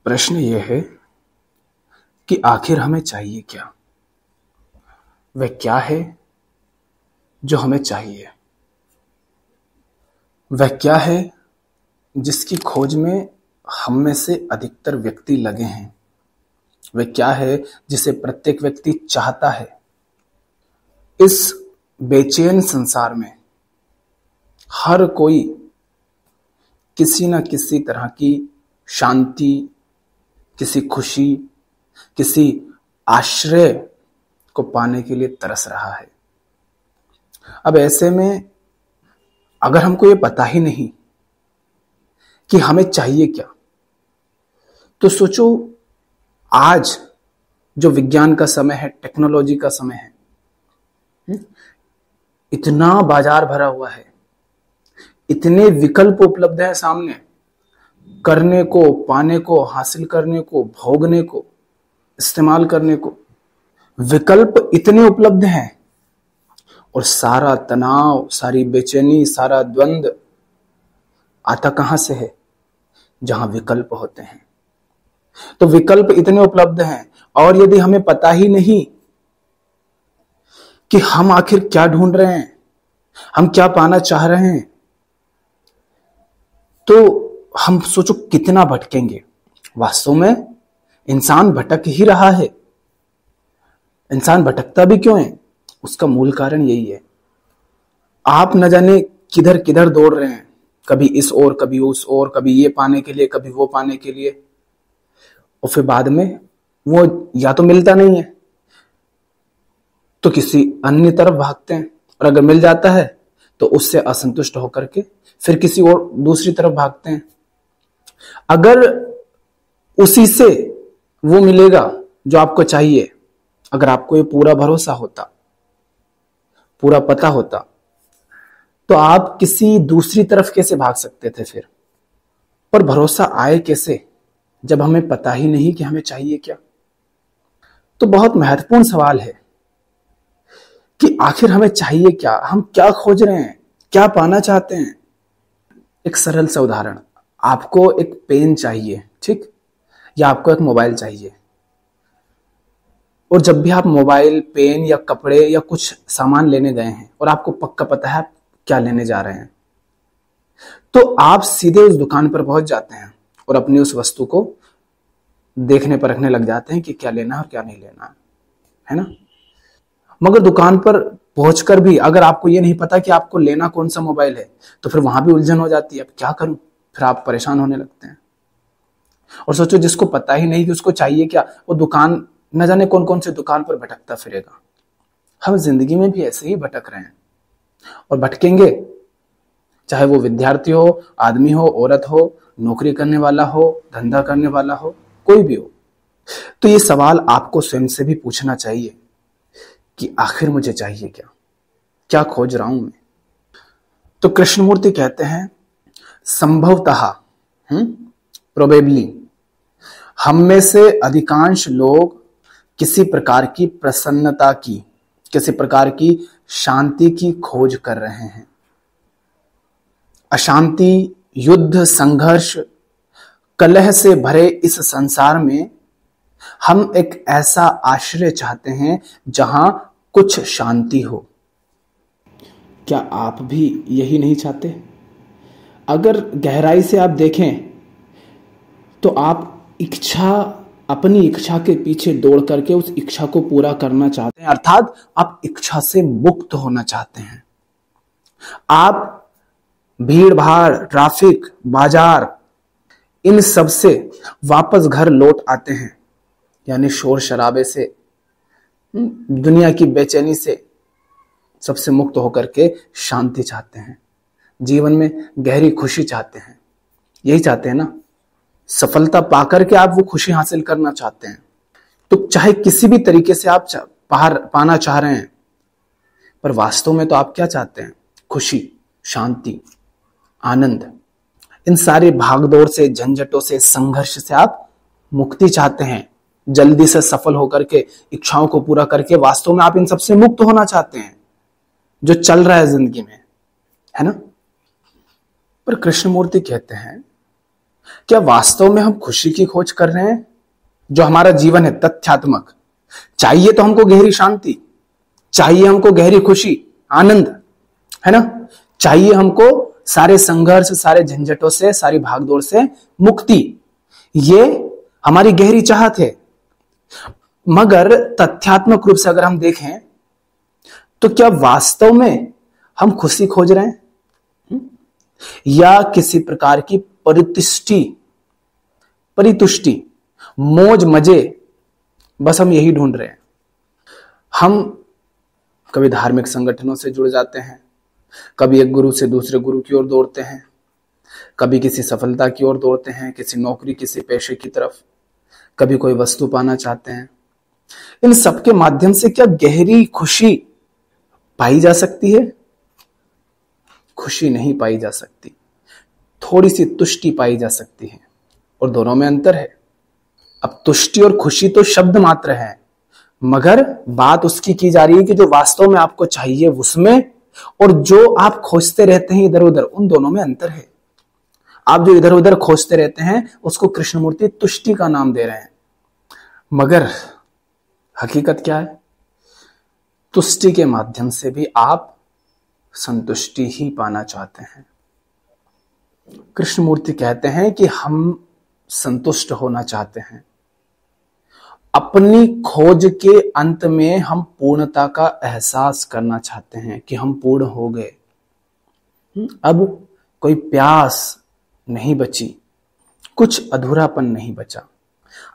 प्रश्न ये है कि आखिर हमें चाहिए क्या? वह क्या है जो हमें चाहिए? वह क्या है जिसकी खोज में हम में से अधिकतर व्यक्ति लगे हैं? वह क्या है जिसे प्रत्येक व्यक्ति चाहता है? इस बेचैन संसार में हर कोई किसी न किसी तरह की शांति, किसी खुशी, किसी आश्रय को पाने के लिए तरस रहा है। अब ऐसे में अगर हमको ये पता ही नहीं कि हमें चाहिए क्या, तो सोचो आज जो विज्ञान का समय है, टेक्नोलॉजी का समय है, इतना बाजार भरा हुआ है, इतने विकल्प उपलब्ध हैं सामने, करने को, पाने को, हासिल करने को, भोगने को, इस्तेमाल करने को विकल्प इतने उपलब्ध हैं, और सारा तनाव, सारी बेचैनी, सारा द्वंद आता कहां से है? जहां विकल्प होते हैं। तो विकल्प इतने उपलब्ध हैं, और यदि हमें पता ही नहीं कि हम आखिर क्या ढूंढ रहे हैं, हम क्या पाना चाह रहे हैं, तो हम सोचो कितना भटकेंगे। वास्तव में इंसान भटक ही रहा है। इंसान भटकता भी क्यों है? उसका मूल कारण यही है, आप न जाने किधर किधर दौड़ रहे हैं, कभी इस ओर, कभी उस ओर, कभी ये पाने के लिए, कभी वो पाने के लिए, और फिर बाद में वो या तो मिलता नहीं है तो किसी अन्य तरफ भागते हैं, और अगर मिल जाता है तो उससे असंतुष्ट होकर के फिर किसी और दूसरी तरफ भागते हैं। अगर उसी से वो मिलेगा जो आपको चाहिए, अगर आपको ये पूरा भरोसा होता, पूरा पता होता, तो आप किसी दूसरी तरफ कैसे भाग सकते थे फिर? पर भरोसा आए कैसे जब हमें पता ही नहीं कि हमें चाहिए क्या? तो बहुत महत्वपूर्ण सवाल है कि आखिर हमें चाहिए क्या, हम क्या खोज रहे हैं, क्या पाना चाहते हैं। एक सरल सा उदाहरण, आपको एक पेन चाहिए, ठीक, या आपको एक मोबाइल चाहिए, और जब भी आप मोबाइल, पेन या कपड़े या कुछ सामान लेने गए हैं और आपको पक्का पता है आप क्या लेने जा रहे हैं, तो आप सीधे उस दुकान पर पहुंच जाते हैं और अपनी उस वस्तु को देखने परखने लग जाते हैं कि क्या लेना है और क्या नहीं लेना है ना। मगर दुकान पर पहुंचकर भी अगर आपको ये नहीं पता कि आपको लेना कौन सा मोबाइल है, तो फिर वहां भी उलझन हो जाती है, अब क्या करूं, फिर आप परेशान होने लगते हैं। और सोचो जिसको पता ही नहीं कि उसको चाहिए क्या, वो दुकान न जाने कौन कौन से दुकान पर भटकता फिरेगा। हम जिंदगी में भी ऐसे ही भटक रहे हैं और भटकेंगे, चाहे वो विद्यार्थी हो, आदमी हो, औरत हो, नौकरी करने वाला हो, धंधा करने वाला हो, कोई भी हो। तो ये सवाल आपको स्वयं से भी पूछना चाहिए कि आखिर मुझे चाहिए क्या, क्या खोज रहा हूं मैं। तो कृष्णमूर्ति कहते हैं संभवतः, प्रोबेबली, हम में से अधिकांश लोग किसी प्रकार की प्रसन्नता की, किसी प्रकार की शांति की खोज कर रहे हैं। अशांति, युद्ध, संघर्ष, कलह से भरे इस संसार में हम एक ऐसा आश्रय चाहते हैं जहां कुछ शांति हो। क्या आप भी यही नहीं चाहते? अगर गहराई से आप देखें तो आप अपनी इच्छा के पीछे दौड़ करके उस इच्छा को पूरा करना चाहते हैं, अर्थात आप इच्छा से मुक्त होना चाहते हैं। आप भीड़ भाड़, ट्रैफिक, बाजार, इन सब से वापस घर लौट आते हैं, यानी शोर शराबे से, दुनिया की बेचैनी से सबसे मुक्त होकर के शांति चाहते हैं, जीवन में गहरी खुशी चाहते हैं। यही चाहते हैं ना, सफलता पाकर के आप वो खुशी हासिल करना चाहते हैं। तो चाहे किसी भी तरीके से आप पाना चाह रहे हैं, पर वास्तव में तो आप क्या चाहते हैं? खुशी, शांति, आनंद। इन सारे भागदौड़ से, झंझटों से, संघर्ष से आप मुक्ति चाहते हैं। जल्दी से सफल होकर के, इच्छाओं को पूरा करके वास्तव में आप इन सबसे मुक्त होना चाहते हैं जो चल रहा है जिंदगी में, है ना। पर कृष्णमूर्ति कहते हैं क्या वास्तव में हम खुशी की खोज कर रहे हैं? जो हमारा जीवन है तथ्यात्मक, चाहिए तो हमको गहरी शांति, चाहिए हमको गहरी खुशी, आनंद, है ना? चाहिए हमको सारे संघर्ष, सारे झंझटों से, सारी भागदौड़ से मुक्ति। ये हमारी गहरी चाहत है। मगर तथ्यात्मक रूप से अगर हम देखें तो क्या वास्तव में हम खुशी खोज रहे हैं या किसी प्रकार की परितुष्टि, मौज मजे, बस हम यही ढूंढ रहे हैं। हम कभी धार्मिक संगठनों से जुड़ जाते हैं, कभी एक गुरु से दूसरे गुरु की ओर दौड़ते हैं, कभी किसी सफलता की ओर दौड़ते हैं, किसी नौकरी, किसी पेशे की तरफ, कभी कोई वस्तु पाना चाहते हैं। इन सब के माध्यम से क्या गहरी खुशी पाई जा सकती है? खुशी नहीं पाई जा सकती, थोड़ी सी तुष्टि पाई जा सकती है, और दोनों में अंतर है। अब तुष्टि और खुशी तो शब्द मात्र है, मगर बात उसकी की जा रही है कि जो वास्तव में आपको चाहिए उसमें, और जो आप खोजते रहते हैं इधर उधर, उन दोनों में अंतर है। आप जो इधर उधर खोजते रहते हैं उसको कृष्णमूर्ति तुष्टि का नाम दे रहे हैं, मगर हकीकत क्या है? तुष्टि के माध्यम से भी आप संतुष्टि ही पाना चाहते हैं। कृष्णमूर्ति कहते हैं कि हम संतुष्ट होना चाहते हैं। अपनी खोज के अंत में हम पूर्णता का एहसास करना चाहते हैं कि हम पूर्ण हो गए। अब कोई प्यास नहीं बची, कुछ अधूरापन नहीं बचा।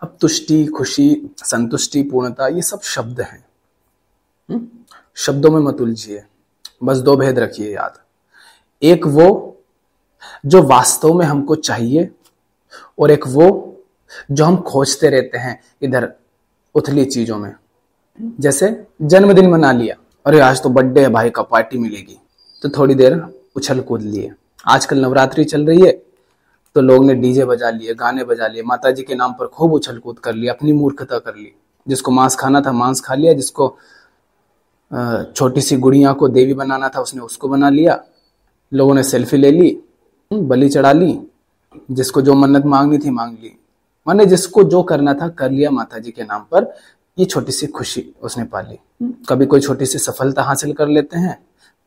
अब तुष्टि, खुशी, संतुष्टि, पूर्णता, ये सब शब्द हैं। शब्दों में मत उलझिए, बस दो भेद रखिए याद। एक वो जो वास्तव में हमको चाहिए, और एक वो जो हम खोजते रहते हैं इधर उथली चीजों में। जैसे जन्मदिन मना लिया, अरे आज तो बर्थडे है भाई का, पार्टी मिलेगी, तो थोड़ी देर उछल कूद लिए। आजकल नवरात्रि चल रही है तो लोग ने डीजे बजा लिए, गाने बजा लिए, माता जी के नाम पर खूब उछल कूद कर लिया, अपनी मूर्खता कर ली। जिसको मांस खाना था मांस खा लिया, जिसको छोटी सी गुड़िया को देवी बनाना था उसने उसको बना लिया। लोगों ने सेल्फी ले ली, बलि चढ़ा ली, जिसको जो मन्नत मांगनी थी मांग ली, माने जिसको जो करना था कर लिया माता जी के नाम पर। ये छोटी सी खुशी उसने पा ली। कभी कोई छोटी सी सफलता हासिल कर लेते हैं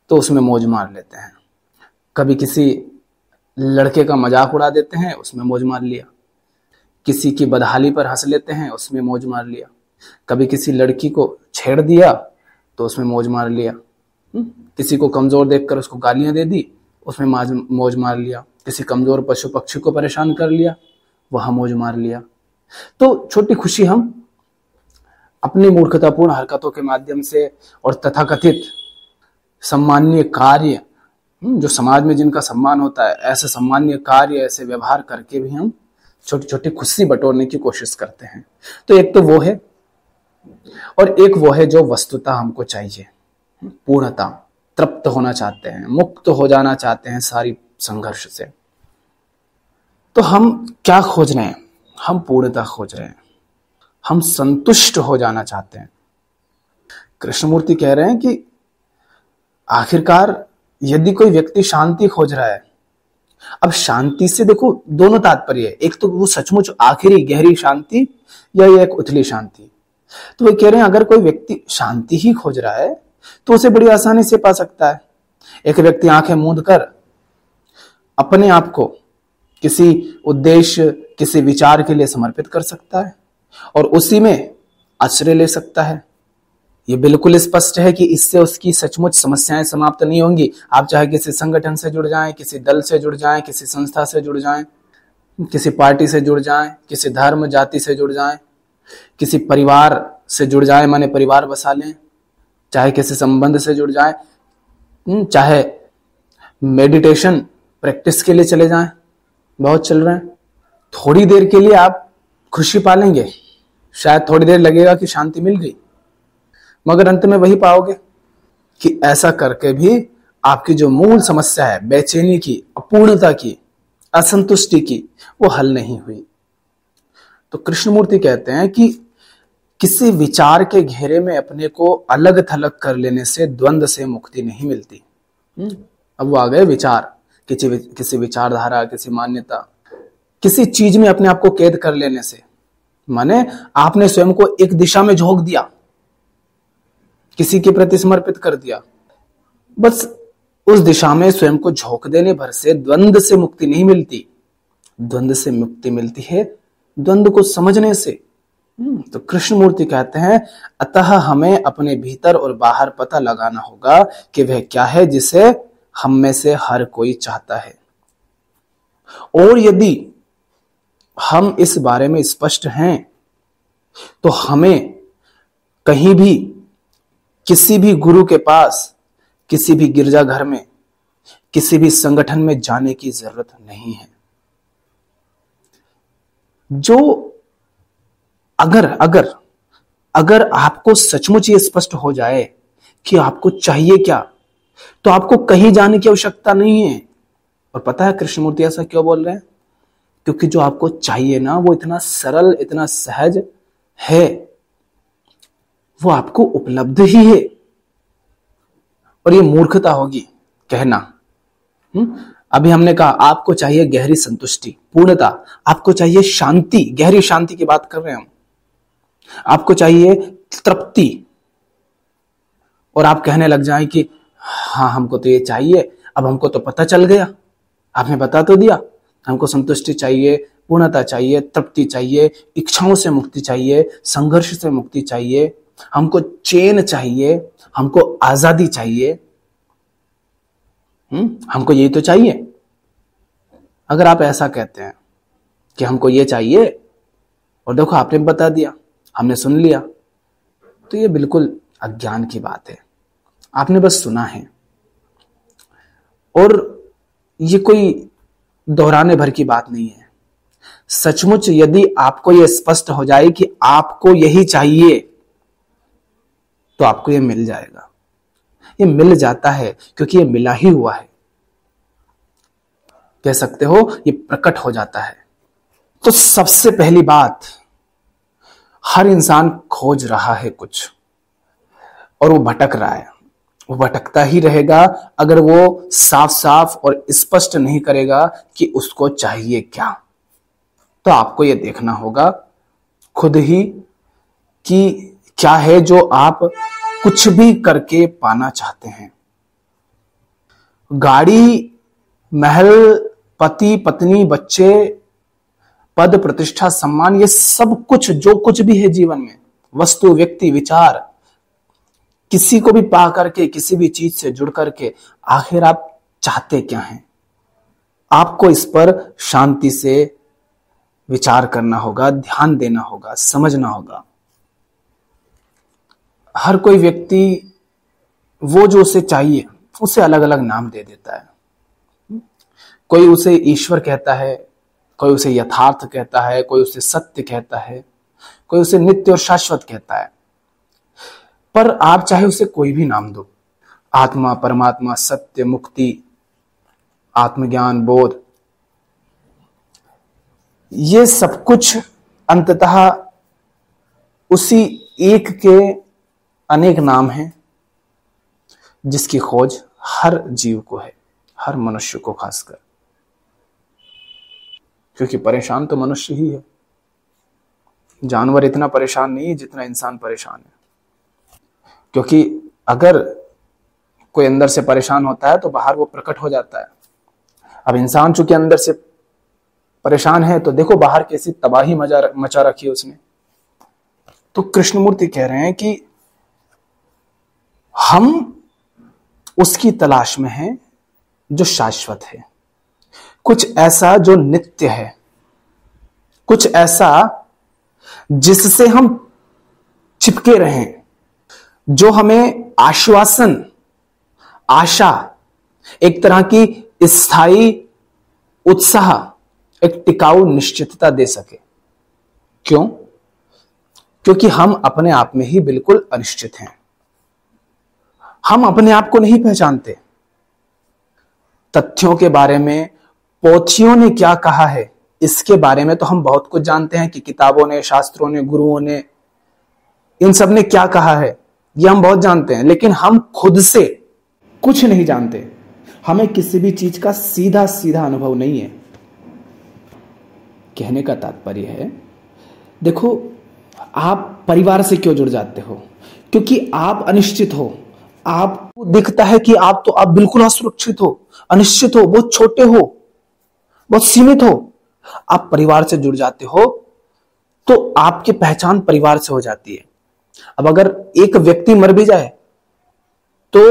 तो उसमें मौज मार लेते हैं। कभी किसी लड़के का मजाक उड़ा देते हैं, उसमें मौज मार लिया। किसी की बदहाली पर हंस लेते हैं, उसमें मौज मार लिया। कभी किसी लड़की को छेड़ दिया तो उसमें मौज मार लिया। किसी को कमजोर देखकर उसको गालियां दे दी, उसमें मौज मार लिया। किसी कमजोर पशु पक्षी को परेशान कर लिया, वहां मौज मार लिया। तो छोटी खुशी हम अपनी मूर्खतापूर्ण हरकतों के माध्यम से और तथाकथित सम्माननीय कार्य, जो समाज में जिनका सम्मान होता है, ऐसे सम्माननीय कार्य, ऐसे व्यवहार करके भी हम छोटी छोटी खुशी बटोरने की कोशिश करते हैं। तो एक तो वो है, और एक वो है जो वस्तुतः हमको चाहिए, पूर्णता। तृप्त होना चाहते हैं, मुक्त हो जाना चाहते हैं सारी संघर्ष से। तो हम क्या खोज रहे हैं? हम पूर्णता खोज रहे हैं, हम संतुष्ट हो जाना चाहते हैं। कृष्णमूर्ति कह रहे हैं कि आखिरकार यदि कोई व्यक्ति शांति खोज रहा है, अब शांति से देखो दोनों तात्पर्य है, एक तो वो सचमुच आखिरी गहरी शांति या ये एक उथली शांति। तो वो कह रहे हैं अगर कोई व्यक्ति शांति ही खोज रहा है तो उसे बड़ी आसानी से पा सकता है। एक व्यक्ति आंखें मूंद कर अपने आप को किसी उद्देश्य, किसी विचार के लिए समर्पित कर सकता है और उसी में आश्रय ले सकता है। ये बिल्कुल स्पष्ट है कि इससे उसकी सचमुच समस्याएं समाप्त नहीं होंगी। आप चाहे किसी संगठन से जुड़ जाएं, किसी दल से जुड़ जाएं, किसी संस्था से जुड़ जाएं, किसी पार्टी से जुड़ जाएं, किसी धर्म जाति से जुड़ जाएं, किसी परिवार से जुड़ जाएं, माने परिवार बसा लें, चाहे किसी संबंध से जुड़ जाएं, चाहे मेडिटेशन प्रैक्टिस के लिए चले जाएं, बहुत चल रहे हैं। थोड़ी देर के लिए आप खुशी पालेंगे, शायद थोड़ी देर लगेगा कि शांति मिल गई, मगर अंत में वही पाओगे कि ऐसा करके भी आपकी जो मूल समस्या है, बेचैनी की, अपूर्णता की, असंतुष्टि की, वो हल नहीं हुई। तो कृष्णमूर्ति कहते हैं कि किसी विचार के घेरे में अपने को अलग थलग कर लेने से द्वंद्व से मुक्ति नहीं मिलती। अब वो आ गए विचार, किसी विचारधारा, किसी मान्यता, किसी चीज में अपने आप को कैद कर लेने से, माने आपने स्वयं को एक दिशा में झोंक दिया, किसी के प्रति समर्पित कर दिया, बस उस दिशा में स्वयं को झोंक देने भर से द्वंद्व से मुक्ति नहीं मिलती। द्वंद्व से मुक्ति मिलती है द्वंद्व को समझने से। तो कृष्णमूर्ति कहते हैं, अतः हमें अपने भीतर और बाहर पता लगाना होगा कि वह क्या है जिसे हम में से हर कोई चाहता है। और यदि हम इस बारे में स्पष्ट हैं तो हमें कहीं भी, किसी भी गुरु के पास, किसी भी गिरजाघर में, किसी भी संगठन में जाने की जरूरत नहीं है। जो अगर आपको सचमुच ये स्पष्ट हो जाए कि आपको चाहिए क्या, तो आपको कहीं जाने की आवश्यकता नहीं है। और पता है कृष्णमूर्ति ऐसा क्यों बोल रहे हैं? क्योंकि जो आपको चाहिए ना, वो इतना सरल, इतना सहज है, वो आपको उपलब्ध ही है। और ये मूर्खता होगी कहना। अभी हमने कहा आपको चाहिए गहरी संतुष्टि, पूर्णता, आपको चाहिए शांति, गहरी शांति की बात कर रहे हैं हम, आपको चाहिए तृप्ति, और आप कहने लग जाएं कि हाँ हमको तो ये चाहिए, अब हमको तो पता चल गया, आपने बता तो दिया, हमको संतुष्टि चाहिए, पूर्णता चाहिए, तृप्ति चाहिए, इच्छाओं से मुक्ति चाहिए, संघर्ष से मुक्ति चाहिए, हमको चैन चाहिए, हमको आजादी चाहिए। हमको यही तो चाहिए। अगर आप ऐसा कहते हैं कि हमको ये चाहिए और देखो आपने बता दिया, हमने सुन लिया, तो ये बिल्कुल अज्ञान की बात है। आपने बस सुना है, और ये कोई दोहराने भर की बात नहीं है। सचमुच यदि आपको यह स्पष्ट हो जाए कि आपको यही चाहिए, तो आपको यह मिल जाएगा। ये मिल जाता है क्योंकि ये मिला ही हुआ है, कह सकते हो ये प्रकट हो जाता है। तो सबसे पहली बात, हर इंसान खोज रहा है कुछ, और वो भटक रहा है, वो भटकता ही रहेगा अगर वो साफ साफ और स्पष्ट नहीं करेगा कि उसको चाहिए क्या। तो आपको ये देखना होगा खुद ही कि क्या है जो आप कुछ भी करके पाना चाहते हैं। गाड़ी, महल, पति, पत्नी, बच्चे, पद, प्रतिष्ठा, सम्मान, ये सब कुछ, जो कुछ भी है जीवन में, वस्तु, व्यक्ति, विचार, किसी को भी पा करके, किसी भी चीज से जुड़ करके, आखिर आप चाहते क्या हैं? आपको इस पर शांति से विचार करना होगा, ध्यान देना होगा, समझना होगा। हर कोई व्यक्ति वो जो उसे चाहिए उसे अलग अलग नाम दे देता है। कोई उसे ईश्वर कहता है, कोई उसे यथार्थ कहता है, कोई उसे सत्य कहता है, कोई उसे नित्य और शाश्वत कहता है। पर आप चाहे उसे कोई भी नाम दो, आत्मा, परमात्मा, सत्य, मुक्ति, आत्मज्ञान, बोध, ये सब कुछ अंततः उसी एक के अनेक नाम हैं जिसकी खोज हर जीव को है, हर मनुष्य को खासकर, क्योंकि परेशान तो मनुष्य ही है। जानवर इतना परेशान नहीं है जितना इंसान परेशान है। क्योंकि अगर कोई अंदर से परेशान होता है तो बाहर वो प्रकट हो जाता है। अब इंसान चूंकि अंदर से परेशान है तो देखो बाहर कैसी तबाही मचा रखी है उसने। तो कृष्णमूर्ति कह रहे हैं कि हम उसकी तलाश में हैं जो शाश्वत है, कुछ ऐसा जो नित्य है, कुछ ऐसा जिससे हम चिपके रहें, जो हमें आश्वासन, आशा, एक तरह की स्थायी उत्साह, एक टिकाऊ निश्चितता दे सके। क्यों? क्योंकि हम अपने आप में ही बिल्कुल अनिश्चित हैं। हम अपने आप को नहीं पहचानते। तथ्यों के बारे में पोथियों ने क्या कहा है इसके बारे में तो हम बहुत कुछ जानते हैं कि किताबों ने, शास्त्रों ने, गुरुओं ने, इन सब ने क्या कहा है ये हम बहुत जानते हैं। लेकिन हम खुद से कुछ नहीं जानते। हमें किसी भी चीज का सीधा सीधा अनुभव नहीं है। कहने का तात्पर्य है, देखो, आप परिवार से क्यों जुड़ जाते हो? क्योंकि आप अनिश्चित हो। आपको दिखता है कि आप बिल्कुल असुरक्षित हो, अनिश्चित हो, बहुत छोटे हो, बहुत सीमित हो। आप परिवार से जुड़ जाते हो तो आपकी पहचान परिवार से हो जाती है। अब अगर एक व्यक्ति मर भी जाए तो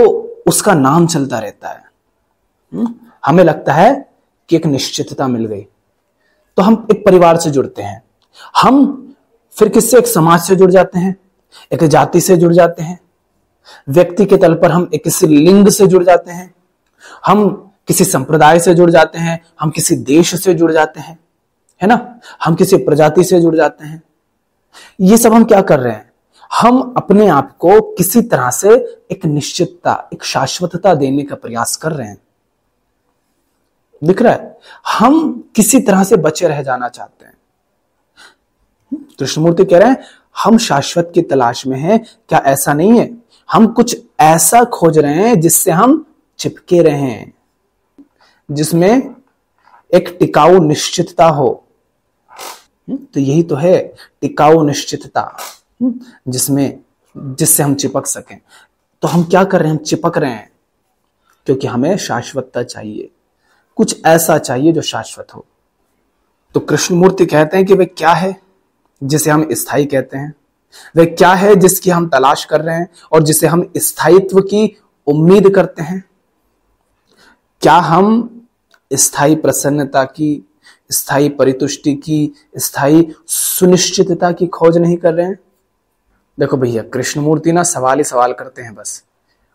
उसका नाम चलता रहता है। हमें लगता है कि एक निश्चितता मिल गई, तो हम एक परिवार से जुड़ते हैं। हम फिर किससे? एक समाज से जुड़ जाते हैं, एक जाति से जुड़ जाते हैं, व्यक्ति के तल पर हम एक किसी लिंग से जुड़ जाते हैं, हम किसी संप्रदाय से जुड़ जाते हैं, हम किसी देश से जुड़ जाते हैं, है ना, हम किसी प्रजाति से जुड़ जाते हैं। ये सब हम क्या कर रहे हैं? हम अपने आप को किसी तरह से एक निश्चितता, एक शाश्वतता देने का प्रयास कर रहे हैं। दिख रहा है? हम किसी तरह से बचे रह जाना चाहते हैं। कृष्णमूर्ति कह रहे हैं हम शाश्वत की तलाश में हैं। क्या ऐसा नहीं है? हम कुछ ऐसा खोज रहे हैं जिससे हम चिपके रहें, जिसमें एक टिकाऊ निश्चितता हो। तो यही तो है टिकाऊ निश्चितता, जिससे हम चिपक सकें। तो हम क्या कर रहे हैं? हम चिपक रहे हैं क्योंकि हमें शाश्वतता चाहिए, कुछ ऐसा चाहिए जो शाश्वत हो। तो कृष्णमूर्ति कहते हैं कि वे क्या है जिसे हम स्थायी कहते हैं, वे क्या है जिसकी हम तलाश कर रहे हैं और जिसे हम स्थायित्व की उम्मीद करते हैं। क्या हम स्थायी प्रसन्नता की, स्थायी परितुष्टि की, स्थायी सुनिश्चितता की खोज नहीं कर रहे हैं? देखो भैया, कृष्णमूर्ति ना सवाल ही सवाल करते हैं बस।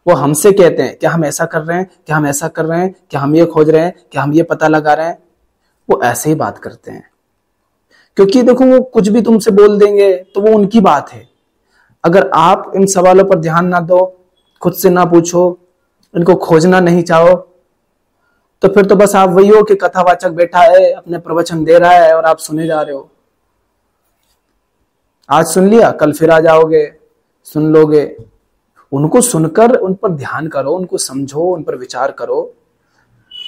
वो हमसे कहते हैं क्या हम ऐसा कर रहे हैं, क्या हम ऐसा कर रहे हैं, क्या हम ये खोज रहे हैं, क्या हम ये पता लगा रहे हैं। वो ऐसे ही बात करते हैं क्योंकि देखो, वो कुछ भी तुमसे बोल देंगे तो वो उनकी बात है। अगर आप इन सवालों पर ध्यान ना दो, खुद से ना पूछो, इनको खोजना नहीं चाहो, तो फिर तो बस आप वही हो कि कथावाचक बैठा है, अपने प्रवचन दे रहा है और आप सुने जा रहे हो। आज सुन लिया, कल फिर आ जाओगे, सुन लोगे। उनको सुनकर उन पर ध्यान करो, उनको समझो, उन पर विचार करो,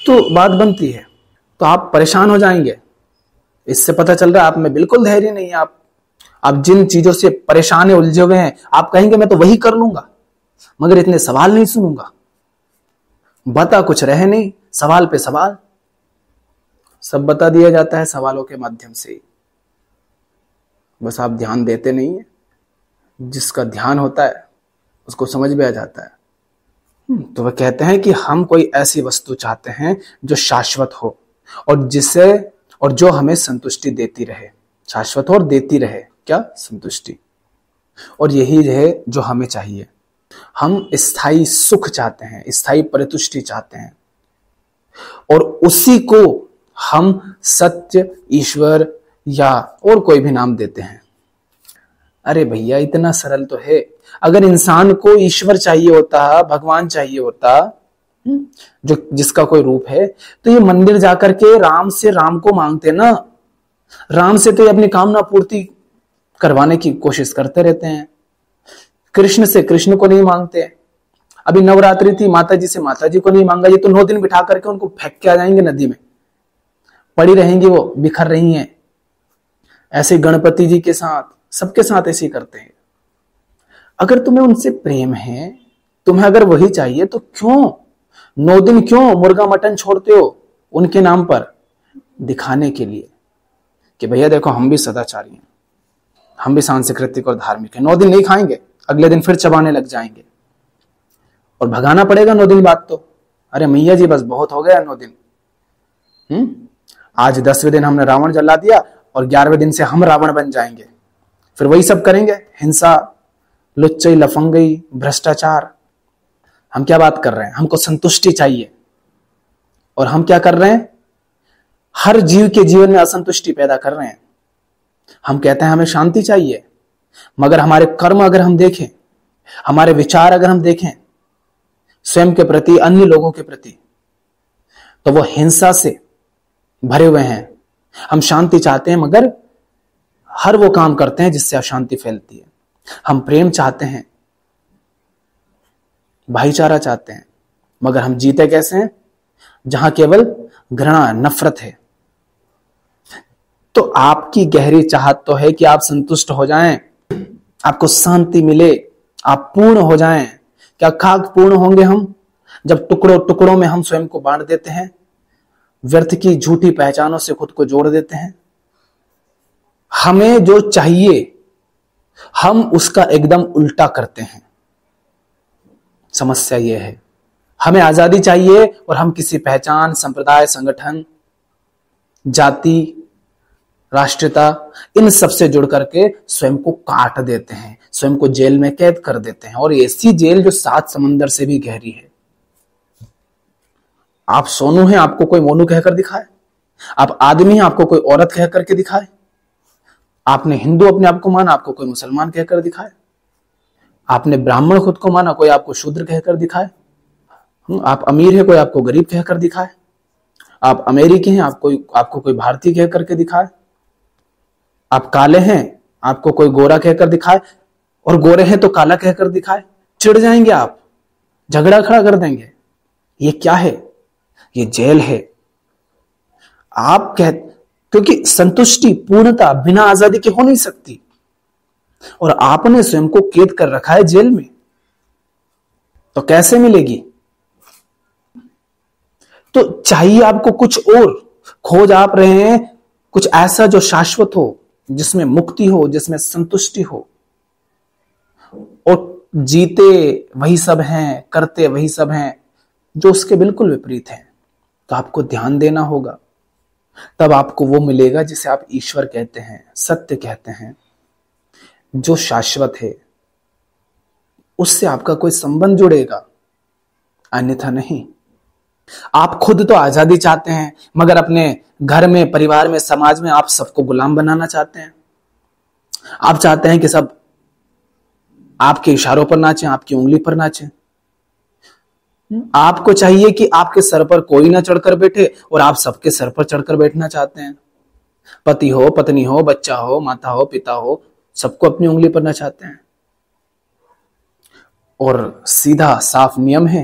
तो बात बनती है। तो आप परेशान हो जाएंगे। इससे पता चल रहा है आप में बिल्कुल धैर्य नहीं है। आप जिन चीजों से परेशान है, उलझे हुए हैं, आप कहेंगे मैं तो वही कर लूंगा, मगर इतने सवाल नहीं सुनूंगा। बता कुछ रहे नहीं, सवाल पे सवाल, सब बता दिया जाता है सवालों के माध्यम से ही। बस आप ध्यान देते नहीं है। जिसका ध्यान होता है उसको समझ में आ जाता है। तो वह कहते हैं कि हम कोई ऐसी वस्तु चाहते हैं जो शाश्वत हो और जो हमें संतुष्टि देती रहे। शाश्वत हो और देती रहे क्या? संतुष्टि। और यही है जो हमें चाहिए। हम स्थायी सुख चाहते हैं, स्थायी परितुष्टि चाहते हैं, और उसी को हम सत्य, ईश्वर या और कोई भी नाम देते हैं। अरे भैया, इतना सरल तो है। अगर इंसान को ईश्वर चाहिए होता, भगवान चाहिए होता, जो जिसका कोई रूप है, तो ये मंदिर जाकर के राम से राम को मांगते ना। राम से तो ये अपनी कामना पूर्ति करवाने की कोशिश करते रहते हैं, कृष्ण से कृष्ण को नहीं मांगते। अभी नवरात्रि थी, माता जी से माता जी को नहीं मांगा। ये तो 9 दिन बिठा करके उनको फेंक के आ जाएंगे नदी में, पड़ी रहेंगी, वो बिखर रही हैं। ऐसे गणपति जी के साथ, सबके साथ ऐसे ही करते हैं। अगर तुम्हें उनसे प्रेम है, तुम्हें अगर वही चाहिए, तो क्यों 9 दिन क्यों मुर्गा मटन छोड़ते हो उनके नाम पर? दिखाने के लिए कि भैया देखो, हम भी सदाचारी हैं, हम भी सांस्कृतिक और धार्मिक हैं। 9 दिन नहीं खाएंगे, अगले दिन फिर चबाने लग जाएंगे और भगाना पड़ेगा 9 दिन बाद तो। अरे मैया जी, बस बहुत हो गया 9 दिन। आज 10वें दिन हमने रावण जला दिया और 11वें दिन से हम रावण बन जाएंगे, फिर वही सब करेंगे, हिंसा, लुच्चई, लफंगई, भ्रष्टाचार। हम क्या बात कर रहे हैं? हमको संतुष्टि चाहिए, और हम क्या कर रहे हैं? हर जीव के जीवन में असंतुष्टि पैदा कर रहे हैं। हम कहते हैं हमें शांति चाहिए, मगर हमारे कर्म अगर हम देखें, हमारे विचार अगर हम देखें स्वयं के प्रति, अन्य लोगों के प्रति, तो वो हिंसा से भरे हुए हैं। हम शांति चाहते हैं, मगर हर वो काम करते हैं जिससे अशांति फैलती है। हम प्रेम चाहते हैं, भाईचारा चाहते हैं, मगर हम जीते कैसे हैं? जहां केवल घृणा, नफरत है। तो आपकी गहरी चाहत तो है कि आप संतुष्ट हो जाएं, आपको शांति मिले, आप पूर्ण हो जाएं। क्या खाक पूर्ण होंगे हम जब टुकड़ों टुकड़ों में हम स्वयं को बांट देते हैं, व्यर्थ की झूठी पहचानों से खुद को जोड़ देते हैं? हमें जो चाहिए हम उसका एकदम उल्टा करते हैं। समस्या यह है, हमें आजादी चाहिए और हम किसी पहचान, संप्रदाय, संगठन, जाति, राष्ट्रीयता, इन सब से जुड़ करके स्वयं को काट देते हैं, स्वयं को जेल में कैद कर देते हैं, और ऐसी जेल जो 7 समंदर से भी गहरी है। आप सोनू हैं, आपको कोई मोनू कहकर दिखाए। आप आदमी हैं, आपको कोई औरत कह करके दिखाए। आपने हिंदू अपने आप को माना, आपको कोई मुसलमान कहकर दिखाए। आपने ब्राह्मण खुद को माना, कोई आपको शूद्र कहकर दिखाए। आप अमीर है, कोई आपको गरीब कहकर दिखाए। आप अमेरिकी हैं, आपको कोई भारतीय कह करके दिखाए। आप काले हैं, आपको कोई गोरा कहकर दिखाए, और गोरे हैं तो काला कहकर दिखाए। चिढ़ जाएंगे आप, झगड़ा खड़ा कर देंगे। ये क्या है? ये जेल है। क्योंकि संतुष्टि, पूर्णता बिना आजादी के हो नहीं सकती, और आपने स्वयं को कैद कर रखा है जेल में, तो कैसे मिलेगी? तो चाहिए आपको कुछ और, खोज आप रहे हैं कुछ ऐसा जो शाश्वत हो, जिसमें मुक्ति हो, जिसमें संतुष्टि हो, और जीते वही सब हैं, करते वही सब हैं जो उसके बिल्कुल विपरीत हैं। तो आपको ध्यान देना होगा, तब आपको वो मिलेगा जिसे आप ईश्वर कहते हैं, सत्य कहते हैं, जो शाश्वत है। उससे आपका कोई संबंध जुड़ेगा, अन्यथा नहीं। आप खुद तो आजादी चाहते हैं, मगर अपने घर में, परिवार में, समाज में आप सबको गुलाम बनाना चाहते हैं। आप चाहते हैं कि सब आपके इशारों पर नाचें, आपकी उंगली पर नाचें। आपको चाहिए कि आपके सर पर कोई ना चढ़कर बैठे, और आप सबके सर पर चढ़कर बैठना चाहते हैं। पति हो, पत्नी हो, बच्चा हो, माता हो, पिता हो, सबको अपनी उंगली पर नचाते हैं। और सीधा साफ नियम है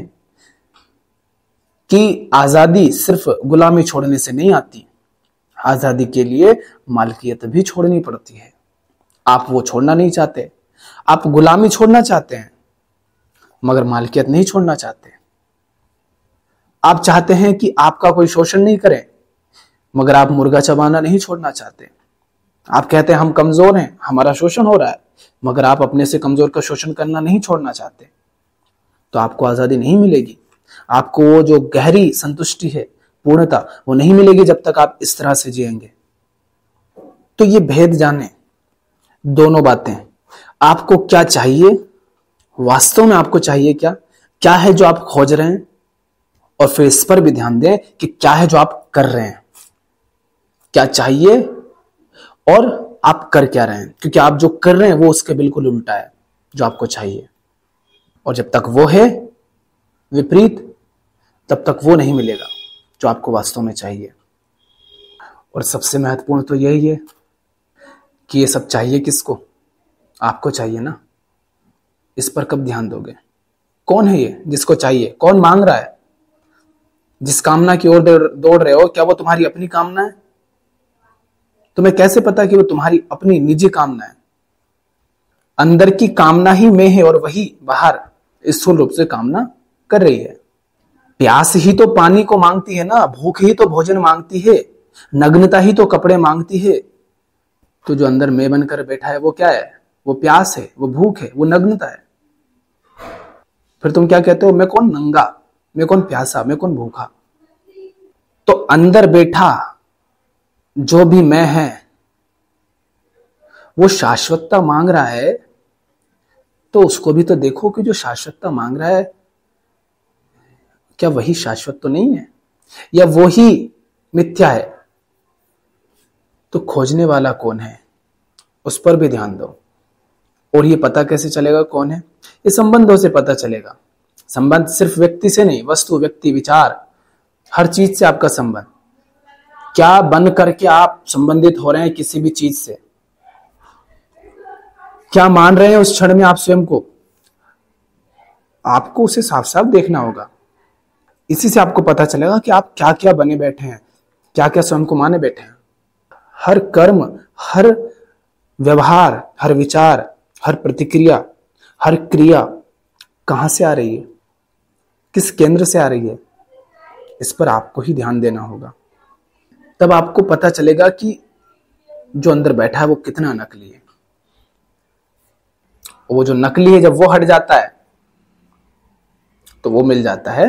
कि आजादी सिर्फ गुलामी छोड़ने से नहीं आती, आजादी के लिए मालकियत भी छोड़नी पड़ती है। आप वो छोड़ना नहीं चाहते, आप गुलामी छोड़ना चाहते हैं, मगर मालकियत नहीं छोड़ना चाहते। आप चाहते हैं कि आपका कोई शोषण नहीं करे, मगर आप मुर्गा चबाना नहीं छोड़ना चाहते। आप कहते हैं हम कमजोर हैं, हमारा शोषण हो रहा है, मगर आप अपने से कमजोर का शोषण करना नहीं छोड़ना चाहते। तो आपको आजादी नहीं मिलेगी, आपको वो जो गहरी संतुष्टि है, पूर्णता, वो नहीं मिलेगी जब तक आप इस तरह से जिएंगे। तो ये भेद जाने, दोनों बातें। आपको क्या चाहिए, वास्तव में आपको चाहिए क्या, क्या है जो आप खोज रहे हैं, और फिर इस पर भी ध्यान दें कि क्या है जो आप कर रहे हैं। क्या चाहिए और आप कर क्या रहे हैं, क्योंकि आप जो कर रहे हैं वो उसके बिल्कुल उल्टा है जो आपको चाहिए। और जब तक वो है विपरीत, तब तक वो नहीं मिलेगा जो आपको वास्तव में चाहिए। और सबसे महत्वपूर्ण तो यही है कि ये सब चाहिए किसको? आपको चाहिए ना। इस पर कब ध्यान दोगे? कौन है ये जिसको चाहिए? कौन मांग रहा है? जिस कामना की ओर दौड़ रहे हो, क्या वो तुम्हारी अपनी कामना है? तुम्हें कैसे पता कि वो तुम्हारी अपनी निजी कामना है? अंदर की कामना ही में है, और वही बाहर स्थूल रूप से कामना कर रही है। प्यास ही तो पानी को मांगती है ना, भूख ही तो भोजन मांगती है, नग्नता ही तो कपड़े मांगती है। तो जो अंदर मैं बनकर बैठा है वो क्या है? वो प्यास है, वो भूख है, वो नग्नता है। फिर तुम क्या कहते हो? मैं कौन नंगा, मैं कौन प्यासा, मैं कौन भूखा? तो अंदर बैठा जो भी मैं है वो शाश्वतता मांग रहा है, तो उसको भी तो देखो कि जो शाश्वतता मांग रहा है क्या वही शाश्वत तो नहीं है, या वो ही मिथ्या है? तो खोजने वाला कौन है, उस पर भी ध्यान दो। और ये पता कैसे चलेगा कौन है? ये संबंधों से पता चलेगा। संबंध सिर्फ व्यक्ति से नहीं, वस्तु, व्यक्ति, विचार, हर चीज से आपका संबंध। क्या बन करके आप संबंधित हो रहे हैं किसी भी चीज से? क्या मान रहे हैं उस क्षण में आप स्वयं को? आपको उसे साफ साफ देखना होगा। इसी से आपको पता चलेगा कि आप क्या क्या बने बैठे हैं, क्या क्या स्वयं को माने बैठे हैं। हर कर्म, हर व्यवहार, हर विचार, हर प्रतिक्रिया, हर क्रिया कहां से आ रही है, किस केंद्र से आ रही है, इस पर आपको ही ध्यान देना होगा। तब आपको पता चलेगा कि जो अंदर बैठा है वो कितना नकली है। वो जो नकली है, जब वो हट जाता है तो वो मिल जाता है,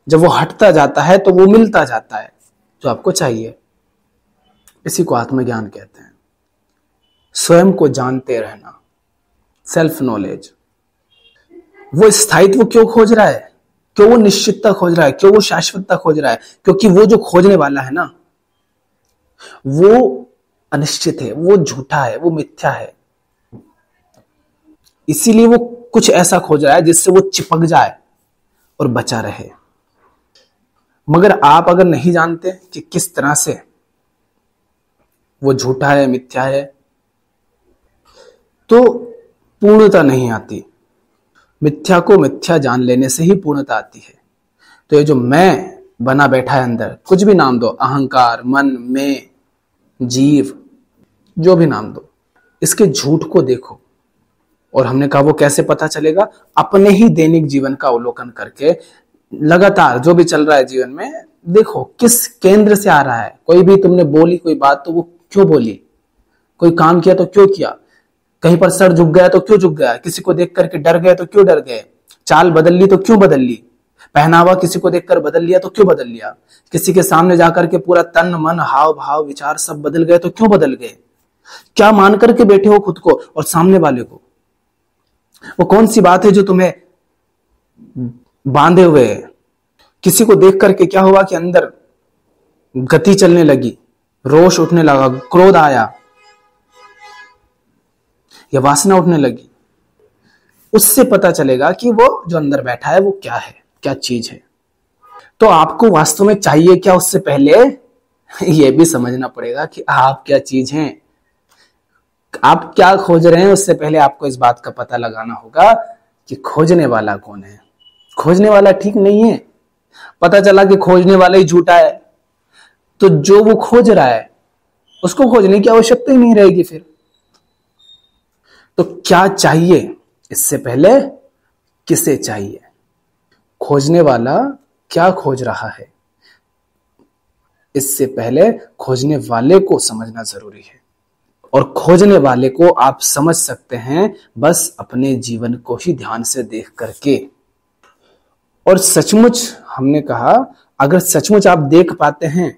जब वो हटता जाता है तो वो मिलता जाता है जो आपको चाहिए। इसी को आत्मज्ञान कहते हैं, स्वयं को जानते रहना, सेल्फ नॉलेज। वो स्थायित्व क्यों खोज रहा है, क्यों वो निश्चितता खोज रहा है, क्यों वो शाश्वतता खोज रहा है? क्योंकि वो जो खोजने वाला है ना, वो अनिश्चित है, वो झूठा है, वो मिथ्या है। इसीलिए वो कुछ ऐसा खोज रहा है जिससे वो चिपक जाए और बचा रहे। मगर आप अगर नहीं जानते कि किस तरह से वो झूठा है, मिथ्या है, तो पूर्णता नहीं आती। मिथ्या को मिथ्या जान लेने से ही पूर्णता आती है। तो ये जो मैं बना बैठा है अंदर, कुछ भी नाम दो, अहंकार, मन, मैं, जीव, जो भी नाम दो, इसके झूठ को देखो। और हमने कहा वो कैसे पता चलेगा? अपने ही दैनिक जीवन का अवलोकन करके लगातार जो भी चल रहा है जीवन में, देखो किस केंद्र से आ रहा है। कोई भी तुमने बोली कोई बात तो वो क्यों बोली, कोई काम किया तो क्यों किया, कहीं पर सर झुक गया तो क्यों झुक गया, किसी को देख करके डर गए तो क्यों डर गए, चाल बदल ली तो क्यों बदल ली, पहनावा किसी को देखकर बदल लिया तो क्यों बदल लिया, किसी के सामने जाकर के पूरा तन मन हाव भाव विचार सब बदल गए तो क्यों बदल गए? क्या मान करके बैठे हो खुद को और सामने वाले को? वो कौन सी बात है जो तुम्हें बांधे हुए है? किसी को देख करके क्या हुआ कि अंदर गति चलने लगी, रोष उठने लगा, क्रोध आया या वासना उठने लगी? उससे पता चलेगा कि वो जो अंदर बैठा है वो क्या है, क्या चीज है। तो आपको वास्तव में चाहिए क्या, उससे पहले यह भी समझना पड़ेगा कि आप क्या चीज हैं, आप क्या खोज रहे हैं। उससे पहले आपको इस बात का पता लगाना होगा कि खोजने वाला कौन है। खोजने वाला ठीक नहीं है। पता चला कि खोजने वाला ही झूठा है, तो जो वो खोज रहा है उसको खोजने की आवश्यकता ही नहीं रहेगी फिर। तो क्या चाहिए, इससे पहले किसे चाहिए। खोजने वाला क्या खोज रहा है, इससे पहले खोजने वाले को समझना जरूरी है। और खोजने वाले को आप समझ सकते हैं बस अपने जीवन को ही ध्यान से देख करके। और सचमुच हमने कहा, अगर सचमुच आप देख पाते हैं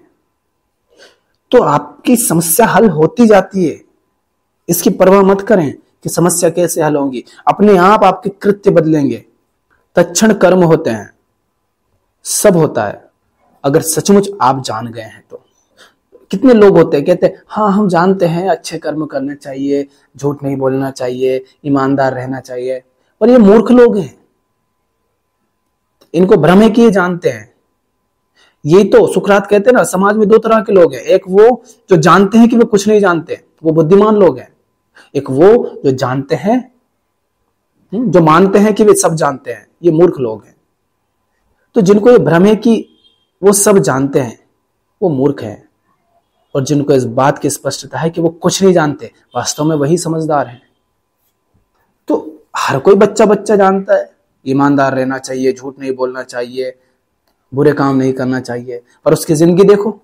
तो आपकी समस्या हल होती जाती है। इसकी परवाह मत करें कि समस्या कैसे हल होगी, अपने आप आपके कृत्य बदलेंगे। तत्क्षण कर्म होते हैं, सब होता है अगर सचमुच आप जान गए हैं तो। कितने लोग होते हैं कहते हैं हाँ हम जानते हैं अच्छे कर्म करने चाहिए, झूठ नहीं बोलना चाहिए, ईमानदार रहना चाहिए, पर ये मूर्ख लोग हैं। इनको भ्रम है कि ये जानते हैं। यही तो सुकरात कहते हैं ना, समाज में दो तरह के लोग हैं, एक वो जो जानते हैं कि वे कुछ नहीं जानते, वो बुद्धिमान लोग हैं। एक वो जो जानते हैं, जो मानते हैं कि वे सब जानते हैं, ये मूर्ख लोग हैं। तो जिनको ये भ्रम है कि वो सब जानते हैं वो मूर्ख हैं, और जिनको इस बात की स्पष्टता है कि वो कुछ नहीं जानते, वास्तव में वही समझदार हैं। तो हर कोई बच्चा बच्चा जानता है ईमानदार रहना चाहिए, झूठ नहीं बोलना चाहिए, बुरे काम नहीं करना चाहिए, पर उसकी जिंदगी देखो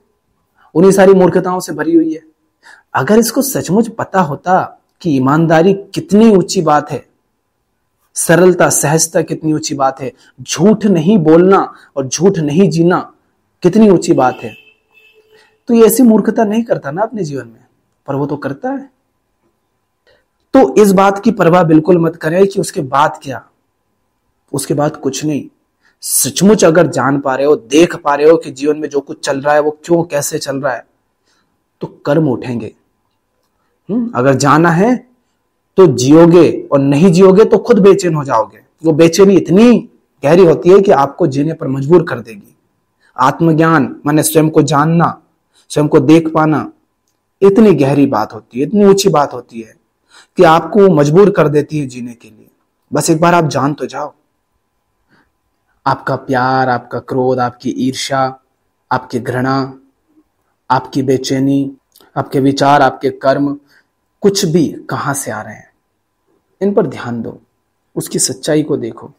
उन्हीं सारी मूर्खताओं से भरी हुई है। अगर इसको सचमुच पता होता कि ईमानदारी कितनी ऊंची बात है, सरलता सहजता कितनी ऊंची बात है, झूठ नहीं बोलना और झूठ नहीं जीना कितनी ऊंची बात है, तो ये ऐसी मूर्खता नहीं करता ना अपने जीवन में, पर वो तो करता है। तो इस बात की परवाह बिल्कुल मत करें कि उसके बाद क्या, उसके बाद कुछ नहीं। सचमुच अगर जान पा रहे हो, देख पा रहे हो कि जीवन में जो कुछ चल रहा है वो क्यों कैसे चल रहा है, तो कर्म उठेंगे। अगर जाना है तो जियोगे, और नहीं जियोगे तो खुद बेचैन हो जाओगे। वो बेचैनी इतनी गहरी होती है कि आपको जीने पर मजबूर कर देगी। आत्मज्ञान माने स्वयं को जानना, स्वयं को देख पाना, इतनी गहरी बात होती है, इतनी ऊंची बात होती है कि आपको मजबूर कर देती है जीने के लिए। बस एक बार आप जान तो जाओ। आपका प्यार, आपका क्रोध, आपकी ईर्ष्या, आपकी घृणा, आपकी बेचैनी, आपके विचार, आपके कर्म, कुछ भी कहां से आ रहे हैं, इन पर ध्यान दो। उसकी सच्चाई को देखो,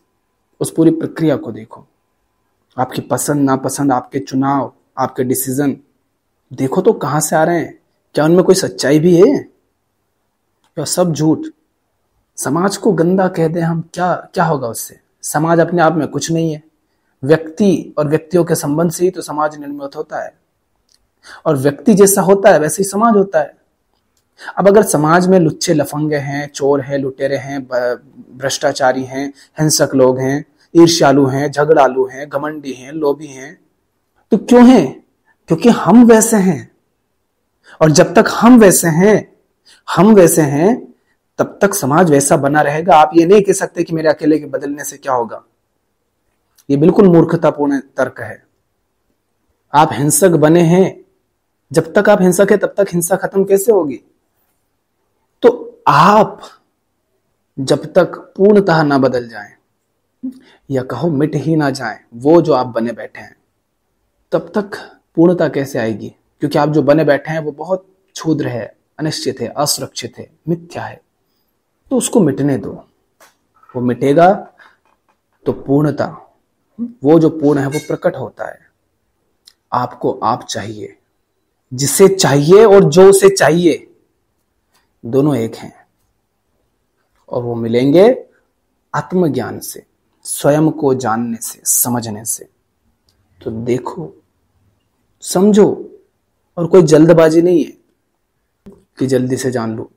उस पूरी प्रक्रिया को देखो। आपकी पसंद नापसंद, आपके चुनाव, आपके डिसीजन, देखो तो कहां से आ रहे हैं। क्या उनमें कोई सच्चाई भी है या सब झूठ? समाज को गंदा कह दें हम, क्या क्या होगा उससे? समाज अपने आप में कुछ नहीं है। व्यक्ति और व्यक्तियों के संबंध से ही तो समाज निर्मित होता है, और व्यक्ति जैसा होता है वैसे ही समाज होता है। अब अगर समाज में लुच्चे लफंगे हैं, चोर हैं, लुटेरे हैं, भ्रष्टाचारी हैं, हिंसक लोग हैं, ईर्ष्यालु हैं, झगड़ालू हैं, घमंडी हैं, लोभी हैं, तो क्यों हैं? क्योंकि हम वैसे हैं। और जब तक हम वैसे हैं तब तक समाज वैसा बना रहेगा। आप ये नहीं कह सकते कि मेरे अकेले के बदलने से क्या होगा। ये बिल्कुल मूर्खतापूर्ण तर्क है। आप हिंसक बने हैं, जब तक आप हिंसक है तब तक हिंसा खत्म कैसे होगी? तो आप जब तक पूर्णतः ना बदल जाएं, या कहो मिट ही ना जाएं वो जो आप बने बैठे हैं, तब तक पूर्णता कैसे आएगी? क्योंकि आप जो बने बैठे हैं वो बहुत क्षुद्र है, अनिश्चित है, असुरक्षित है, मिथ्या है। तो उसको मिटने दो। वो मिटेगा तो पूर्णता, वो जो पूर्ण है वो प्रकट होता है। आपको आप चाहिए, जिसे चाहिए और जो उसे चाहिए, दोनों एक हैं। और वो मिलेंगे आत्मज्ञान से, स्वयं को जानने से, समझने से। तो देखो, समझो, और कोई जल्दबाजी नहीं है कि जल्दी से जान लो।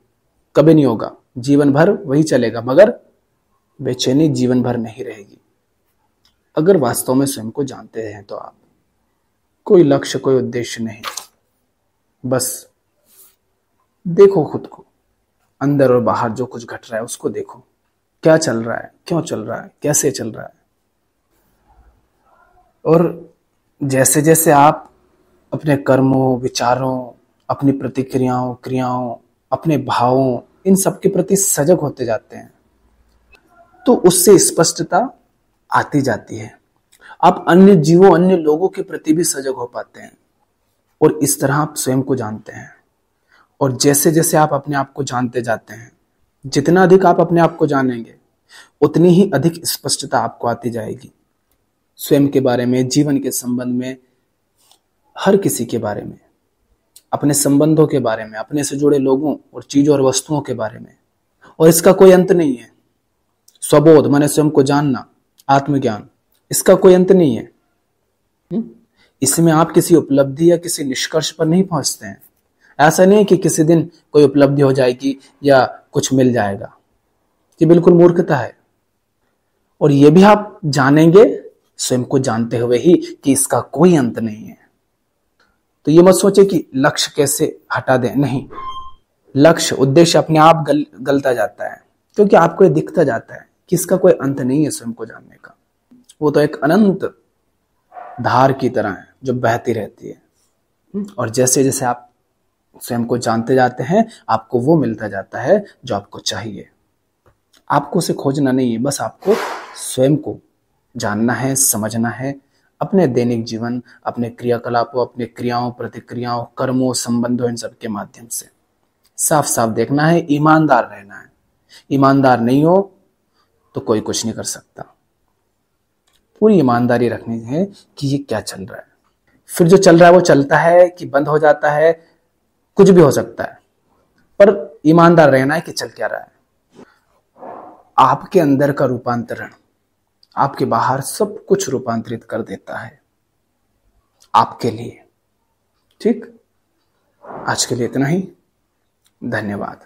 कभी नहीं होगा। जीवन भर वही चलेगा, मगर बेचैनी जीवन भर नहीं रहेगी। अगर वास्तव में स्वयं को जानते हैं तो आप, कोई लक्ष्य, कोई उद्देश्य नहीं, बस देखो खुद को, अंदर और बाहर जो कुछ घट रहा है उसको देखो। क्या चल रहा है, क्यों चल रहा है, कैसे चल रहा है। और जैसे जैसे आप अपने कर्मों, विचारों, अपनी प्रतिक्रियाओं, क्रियाओं, अपने भावों, इन सब के प्रति सजग होते जाते हैं, तो उससे स्पष्टता आती जाती है। आप अन्य जीवों, अन्य लोगों के प्रति भी सजग हो पाते हैं, और इस तरह आप स्वयं को जानते हैं। और जैसे जैसे आप अपने आप को जानते जाते हैं, जितना अधिक आप अपने आप को जानेंगे, उतनी ही अधिक स्पष्टता आपको आती जाएगी स्वयं के बारे में, जीवन के संबंध में, हर किसी के बारे में, अपने संबंधों के बारे में, अपने से जुड़े लोगों और चीजों और वस्तुओं के बारे में। और इसका कोई अंत नहीं है। स्वबोध माने स्वयं को जानना, आत्मज्ञान, इसका कोई अंत नहीं है। इसमें आप किसी उपलब्धि या किसी निष्कर्ष पर नहीं पहुंचते हैं। ऐसा नहीं है कि किसी दिन कोई उपलब्धि हो जाएगी या कुछ मिल जाएगा। ये बिल्कुल मूर्खता है। और ये भी आप जानेंगे स्वयं को जानते हुए ही कि इसका कोई अंत नहीं है। तो ये मत सोचे कि लक्ष्य कैसे हटा दें, नहीं। लक्ष्य, उद्देश्य अपने आप गलता जाता है, क्योंकि आपको ये दिखता जाता है कि इसका कोई अंत नहीं है स्वयं को जानने का। वो तो एक अनंत धार की तरह है जो बहती रहती है। और जैसे जैसे आप स्वयं को जानते जाते हैं, आपको वो मिलता जाता है जो आपको चाहिए। आपको उसे खोजना नहीं है, बस आपको स्वयं को जानना है, समझना है। अपने दैनिक जीवन, अपने क्रियाकलापों, अपने क्रियाओं, प्रतिक्रियाओं, कर्मों, संबंधों, इन सब के माध्यम से साफ साफ देखना है, ईमानदार रहना है। ईमानदार नहीं हो तो कोई कुछ नहीं कर सकता। पूरी ईमानदारी रखनी है कि ये क्या चल रहा है। फिर जो चल रहा है वो चलता है कि बंद हो जाता है, कुछ भी हो सकता है, पर ईमानदार रहना है कि चल क्या रहा है। आपके अंदर का रूपांतरण आपके बाहर सब कुछ रूपांतरित कर देता है आपके लिए। ठीक, आज के लिए इतना ही। धन्यवाद।